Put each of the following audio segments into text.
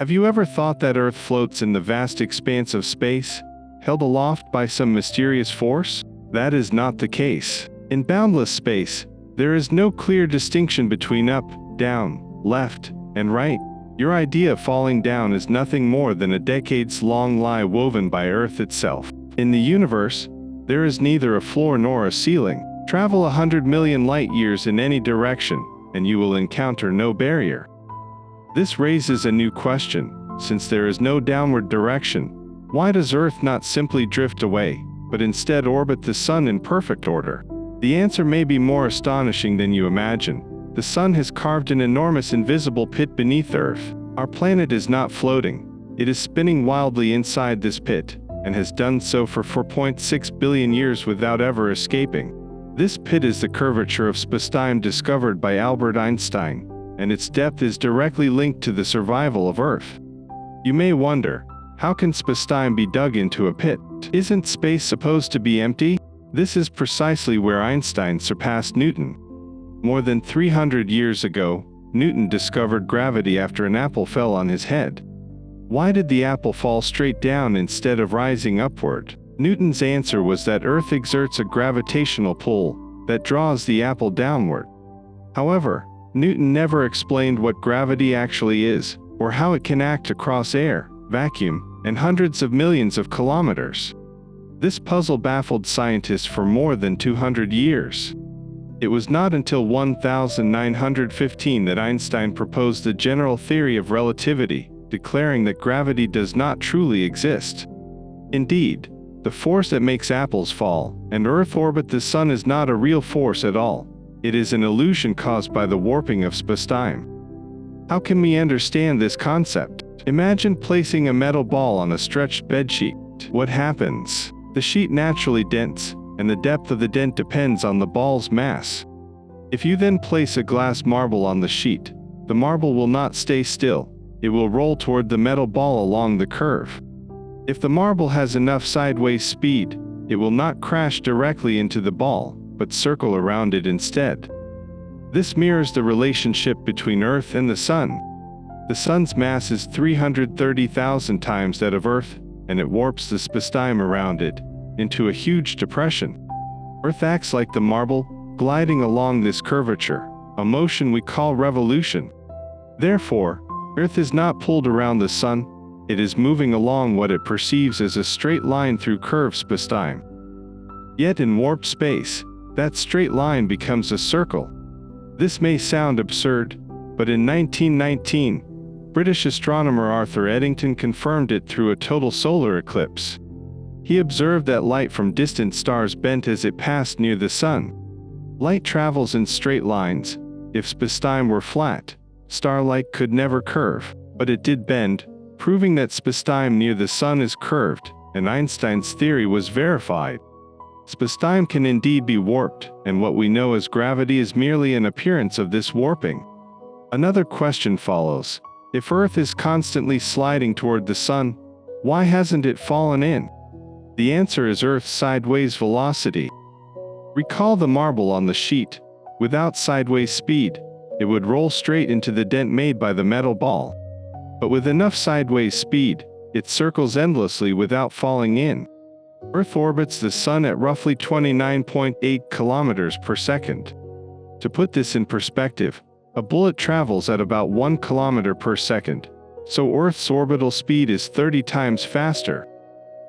Have you ever thought that Earth floats in the vast expanse of space, held aloft by some mysterious force? That is not the case. In boundless space, there is no clear distinction between up, down, left, and right. Your idea of falling down is nothing more than a decades-long lie woven by Earth itself. In the universe, there is neither a floor nor a ceiling. Travel 100 million light-years in any direction, and you will encounter no barrier. This raises a new question. Since there is no downward direction, why does Earth not simply drift away, but instead orbit the Sun in perfect order? The answer may be more astonishing than you imagine. The Sun has carved an enormous invisible pit beneath Earth. Our planet is not floating. It is spinning wildly inside this pit, and has done so for 4.6 billion years without ever escaping. This pit is the curvature of spacetime discovered by Albert Einstein, and its depth is directly linked to the survival of Earth. You may wonder, how can spacetime be dug into a pit? Isn't space supposed to be empty? This is precisely where Einstein surpassed Newton. More than 300 years ago, Newton discovered gravity after an apple fell on his head. Why did the apple fall straight down instead of rising upward? Newton's answer was that Earth exerts a gravitational pull that draws the apple downward. However, Newton never explained what gravity actually is, or how it can act across air, vacuum, and hundreds of millions of kilometers. This puzzle baffled scientists for more than 200 years. It was not until 1915 that Einstein proposed the general theory of relativity, declaring that gravity does not truly exist. Indeed, the force that makes apples fall and Earth orbit the Sun is not a real force at all. It is an illusion caused by the warping of spacetime. How can we understand this concept? Imagine placing a metal ball on a stretched bedsheet. What happens? The sheet naturally dents, and the depth of the dent depends on the ball's mass. If you then place a glass marble on the sheet, the marble will not stay still. It will roll toward the metal ball along the curve. If the marble has enough sideways speed, it will not crash directly into the ball, but circle around it instead. This mirrors the relationship between Earth and the Sun. The Sun's mass is 330,000 times that of Earth, and it warps the spacetime around it into a huge depression. Earth acts like the marble, gliding along this curvature, a motion we call revolution. Therefore, Earth is not pulled around the Sun, it is moving along what it perceives as a straight line through curved spacetime. Yet in warped space, that straight line becomes a circle. This may sound absurd, but in 1919, British astronomer Arthur Eddington confirmed it through a total solar eclipse. He observed that light from distant stars bent as it passed near the Sun. Light travels in straight lines. If spacetime were flat, starlight could never curve, but it did bend, proving that spacetime near the Sun is curved, and Einstein's theory was verified. Spacetime can indeed be warped, and what we know as gravity is merely an appearance of this warping. Another question follows. If Earth is constantly sliding toward the Sun, why hasn't it fallen in? The answer is Earth's sideways velocity. Recall the marble on the sheet. Without sideways speed, it would roll straight into the dent made by the metal ball. But with enough sideways speed, it circles endlessly without falling in. Earth orbits the Sun at roughly 29.8 kilometers per second. To put this in perspective, a bullet travels at about 1 kilometer per second, so Earth's orbital speed is 30 times faster.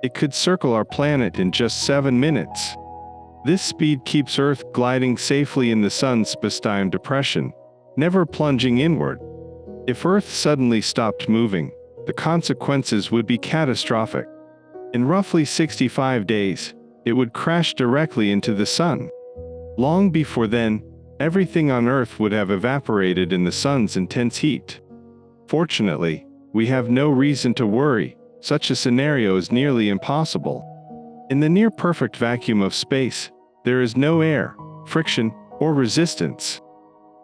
It could circle our planet in just 7 minutes. This speed keeps Earth gliding safely in the Sun's spacetime depression, never plunging inward. If Earth suddenly stopped moving, the consequences would be catastrophic. In roughly 65 days, it would crash directly into the Sun. Long before then, everything on Earth would have evaporated in the Sun's intense heat. Fortunately, we have no reason to worry. Such a scenario is nearly impossible. In the near-perfect vacuum of space, there is no air, friction, or resistance.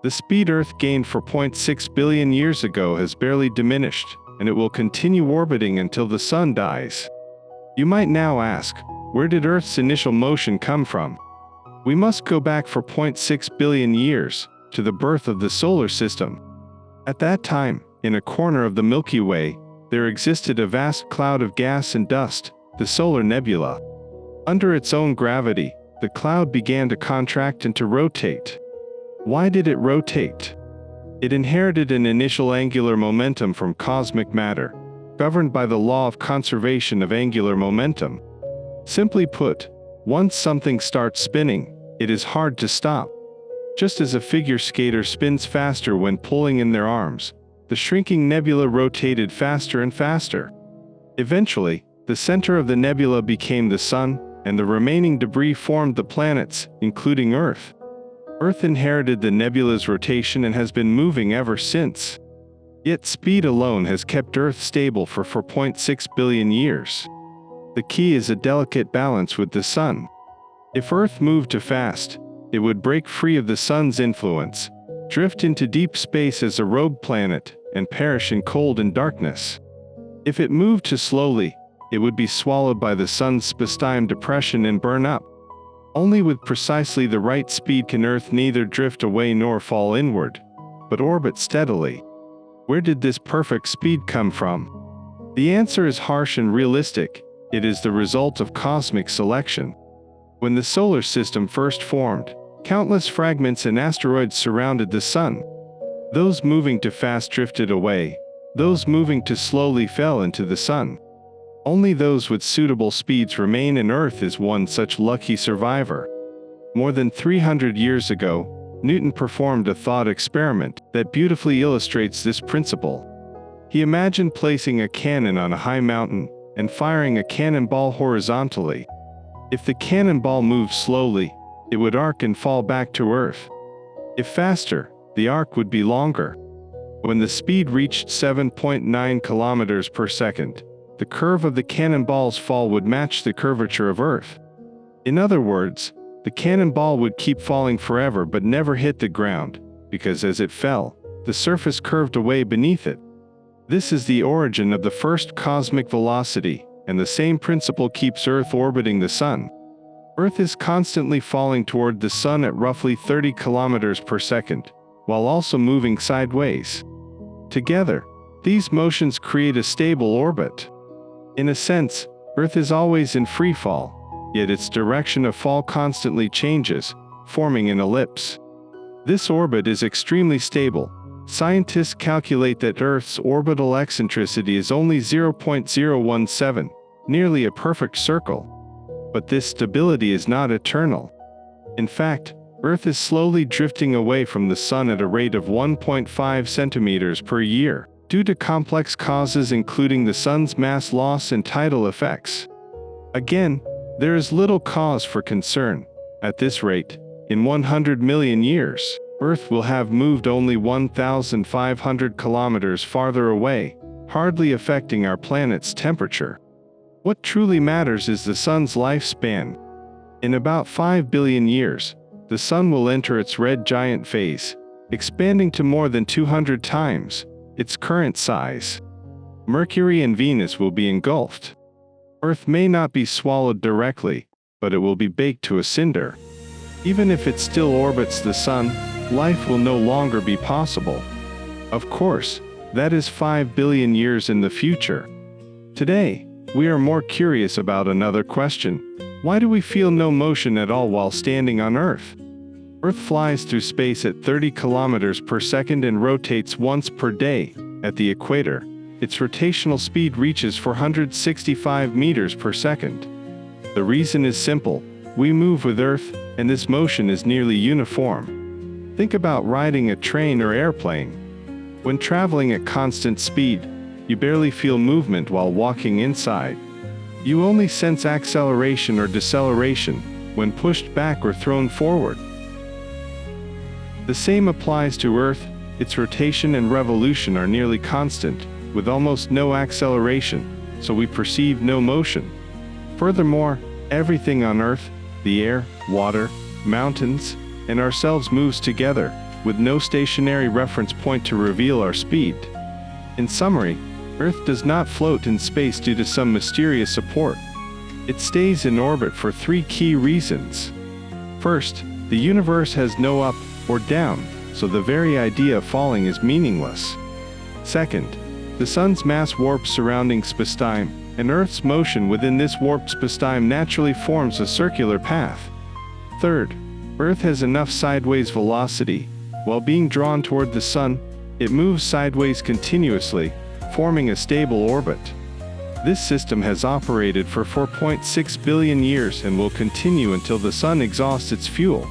The speed Earth gained 4.6 billion years ago has barely diminished, and it will continue orbiting until the Sun dies. You might now ask, where did Earth's initial motion come from? We must go back 4.6 billion years, to the birth of the solar system. At that time, in a corner of the Milky Way, there existed a vast cloud of gas and dust, the solar nebula. Under its own gravity, the cloud began to contract and to rotate. Why did it rotate? It inherited an initial angular momentum from cosmic matter, governed by the law of conservation of angular momentum. Simply put, once something starts spinning, it is hard to stop. Just as a figure skater spins faster when pulling in their arms, the shrinking nebula rotated faster and faster. Eventually, the center of the nebula became the Sun, and the remaining debris formed the planets, including Earth. Earth inherited the nebula's rotation and has been moving ever since. Yet speed alone has kept Earth stable for 4.6 billion years. The key is a delicate balance with the Sun. If Earth moved too fast, it would break free of the Sun's influence, drift into deep space as a rogue planet, and perish in cold and darkness. If it moved too slowly, it would be swallowed by the Sun's spacetime depression and burn up. Only with precisely the right speed can Earth neither drift away nor fall inward, but orbit steadily. Where did this perfect speed come from? The answer is harsh and realistic. It is the result of cosmic selection. When the solar system first formed, countless fragments and asteroids surrounded the Sun. Those moving too fast drifted away. Those moving too slowly fell into the Sun. Only those with suitable speeds remain, and Earth is one such lucky survivor. More than 300 years ago, Newton performed a thought experiment that beautifully illustrates this principle. He imagined placing a cannon on a high mountain and firing a cannonball horizontally. If the cannonball moved slowly, it would arc and fall back to Earth. If faster, the arc would be longer. When the speed reached 7.9 kilometers per second, the curve of the cannonball's fall would match the curvature of Earth. In other words, the cannonball would keep falling forever but never hit the ground, because as it fell, the surface curved away beneath it. This is the origin of the first cosmic velocity, and the same principle keeps Earth orbiting the Sun. Earth is constantly falling toward the Sun at roughly 30 kilometers per second, while also moving sideways. Together, these motions create a stable orbit. In a sense, Earth is always in free fall, yet its direction of fall constantly changes, forming an ellipse. This orbit is extremely stable. Scientists calculate that Earth's orbital eccentricity is only 0.017, nearly a perfect circle. But this stability is not eternal. In fact, Earth is slowly drifting away from the Sun at a rate of 1.5 centimeters per year, due to complex causes including the Sun's mass loss and tidal effects. Again, there is little cause for concern. At this rate, in 100 million years, Earth will have moved only 1,500 kilometers farther away, hardly affecting our planet's temperature. What truly matters is the Sun's lifespan. In about 5 billion years, the Sun will enter its red giant phase, expanding to more than 200 times its current size. Mercury and Venus will be engulfed. Earth may not be swallowed directly, but it will be baked to a cinder. Even if it still orbits the Sun, life will no longer be possible. Of course, that is 5 billion years in the future. Today, we are more curious about another question. Why do we feel no motion at all while standing on Earth? Earth flies through space at 30 kilometers per second and rotates once per day. At the equator, its rotational speed reaches 465 meters per second. The reason is simple. We move with Earth, and this motion is nearly uniform. Think about riding a train or airplane. When traveling at constant speed, you barely feel movement while walking inside. You only sense acceleration or deceleration when pushed back or thrown forward. The same applies to Earth. Its rotation and revolution are nearly constant, with almost no acceleration, so we perceive no motion. Furthermore, everything on Earth, the air, water, mountains, and ourselves moves together, with no stationary reference point to reveal our speed. In summary, Earth does not float in space due to some mysterious support. It stays in orbit for three key reasons. First, the universe has no up or down, so the very idea of falling is meaningless. Second, the Sun's mass warps surrounding spacetime, and Earth's motion within this warped spacetime naturally forms a circular path. Third, Earth has enough sideways velocity. While being drawn toward the Sun, it moves sideways continuously, forming a stable orbit. This system has operated for 4.6 billion years and will continue until the Sun exhausts its fuel.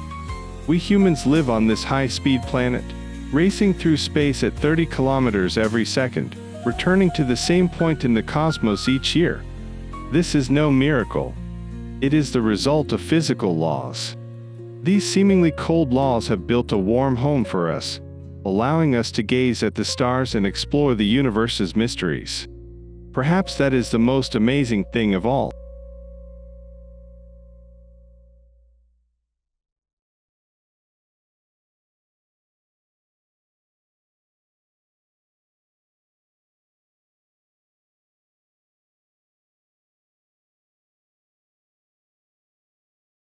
We humans live on this high-speed planet, racing through space at 30 kilometers every second, returning to the same point in the cosmos each year. This is no miracle. It is the result of physical laws. These seemingly cold laws have built a warm home for us, allowing us to gaze at the stars and explore the universe's mysteries. Perhaps that is the most amazing thing of all.